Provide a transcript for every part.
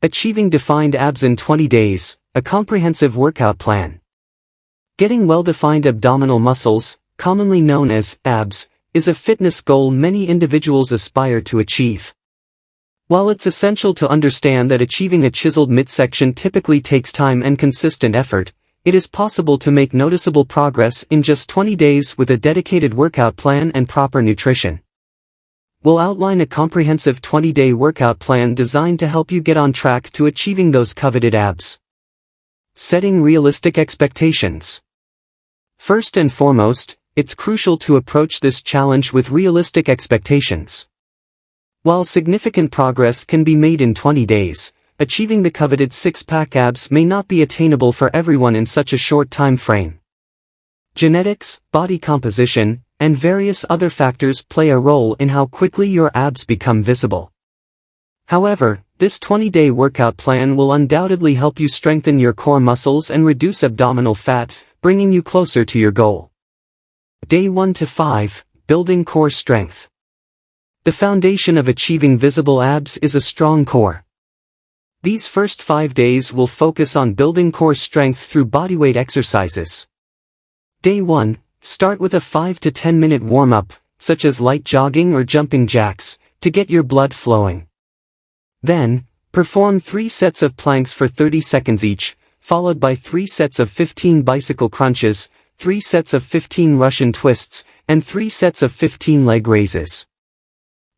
Achieving defined abs in 20 days, a comprehensive workout plan. Getting well-defined abdominal muscles, commonly known as abs, is a fitness goal many individuals aspire to achieve. While it's essential to understand that achieving a chiseled midsection typically takes time and consistent effort, it is possible to make noticeable progress in just 20 days with a dedicated workout plan and proper nutrition. We'll outline a comprehensive 20-day workout plan designed to help you get on track to achieving those coveted abs. Setting realistic expectations. First and foremost, it's crucial to approach this challenge with realistic expectations. While significant progress can be made in 20 days, achieving the coveted six-pack abs may not be attainable for everyone in such a short time frame. Genetics, body composition, and various other factors play a role in how quickly your abs become visible. However, this 20-day workout plan will undoubtedly help you strengthen your core muscles and reduce abdominal fat, bringing you closer to your goal. Day 1 to 5, Building Core Strength. The foundation of achieving visible abs is a strong core. These first 5 days will focus on building core strength through bodyweight exercises. Day 1, start with a 5 to 10 minute warm-up, such as light jogging or jumping jacks, to get your blood flowing. Then, perform 3 sets of planks for 30 seconds each, followed by 3 sets of 15 bicycle crunches, 3 sets of 15 Russian twists, and 3 sets of 15 leg raises.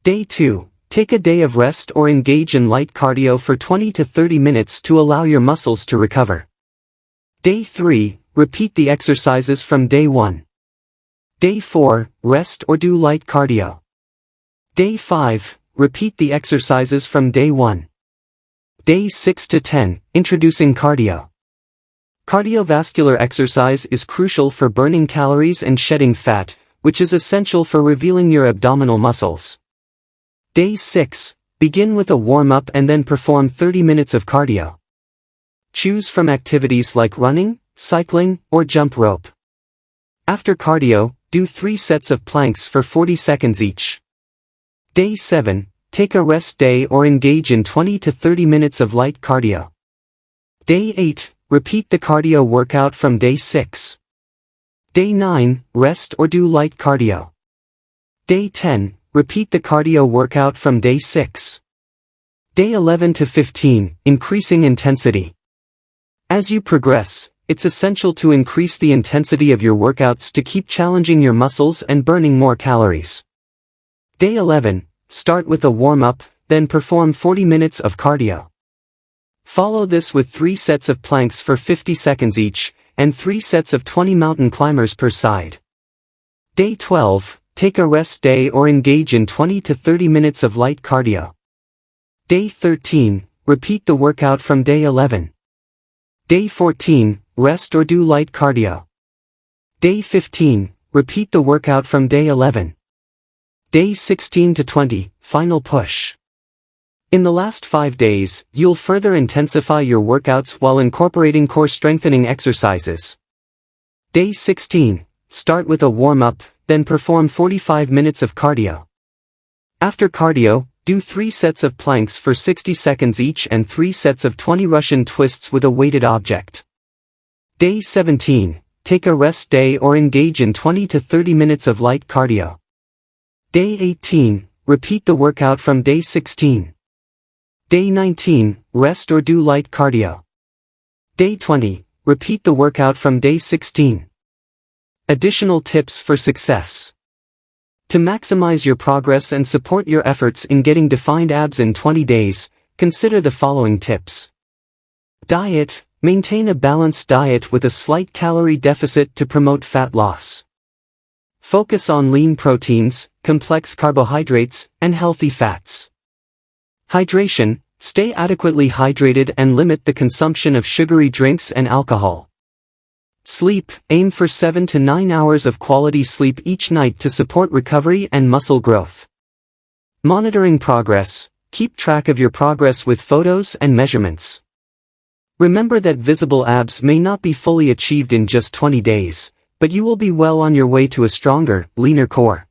Day 2, take a day of rest or engage in light cardio for 20 to 30 minutes to allow your muscles to recover. Day 3, repeat the exercises from day 1. Day 4, rest or do light cardio. Day 5, repeat the exercises from day 1. Day 6 to 10, introducing cardio. Cardiovascular exercise is crucial for burning calories and shedding fat, which is essential for revealing your abdominal muscles. Day 6, begin with a warm-up and then perform 30 minutes of cardio. Choose from activities like running, cycling, or jump rope. After cardio, do 3 sets of planks for 40 seconds each. Day 7, take a rest day or engage in 20 to 30 minutes of light cardio. Day 8, repeat the cardio workout from day 6. Day 9, rest or do light cardio. Day 10, repeat the cardio workout from day 6. Day 11 to 15, increasing intensity. As you progress, it's essential to increase the intensity of your workouts to keep challenging your muscles and burning more calories. Day 11, start with a warm-up, then perform 40 minutes of cardio. Follow this with 3 sets of planks for 50 seconds each, and 3 sets of 20 mountain climbers per side. Day 12, take a rest day or engage in 20 to 30 minutes of light cardio. Day 13, repeat the workout from day 11. Day 14, rest or do light cardio. Day 15, repeat the workout from day 11. Day 16 to 20, final push. In the last 5 days, you'll further intensify your workouts while incorporating core strengthening exercises. Day 16, start with a warm-up, then perform 45 minutes of cardio. After cardio, do 3 sets of planks for 60 seconds each and 3 sets of 20 Russian twists with a weighted object. Day 17, take a rest day or engage in 20 to 30 minutes of light cardio. Day 18, repeat the workout from day 16. Day 19, rest or do light cardio. Day 20, repeat the workout from day 16. Additional tips for success. To maximize your progress and support your efforts in getting defined abs in 20 days, consider the following tips. Diet. Maintain a balanced diet with a slight calorie deficit to promote fat loss. Focus on lean proteins, complex carbohydrates, and healthy fats. Hydration. Stay adequately hydrated and limit the consumption of sugary drinks and alcohol. Sleep. Aim for 7 to 9 hours of quality sleep each night to support recovery and muscle growth. Monitoring progress. Keep track of your progress with photos and measurements. Remember that visible abs may not be fully achieved in just 20 days, but you will be well on your way to a stronger, leaner core.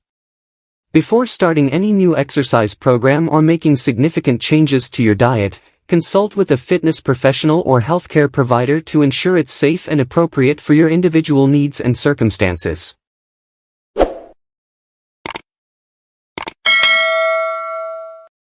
Before starting any new exercise program or making significant changes to your diet, Consult with a fitness professional or healthcare provider to ensure it's safe and appropriate for your individual needs and circumstances.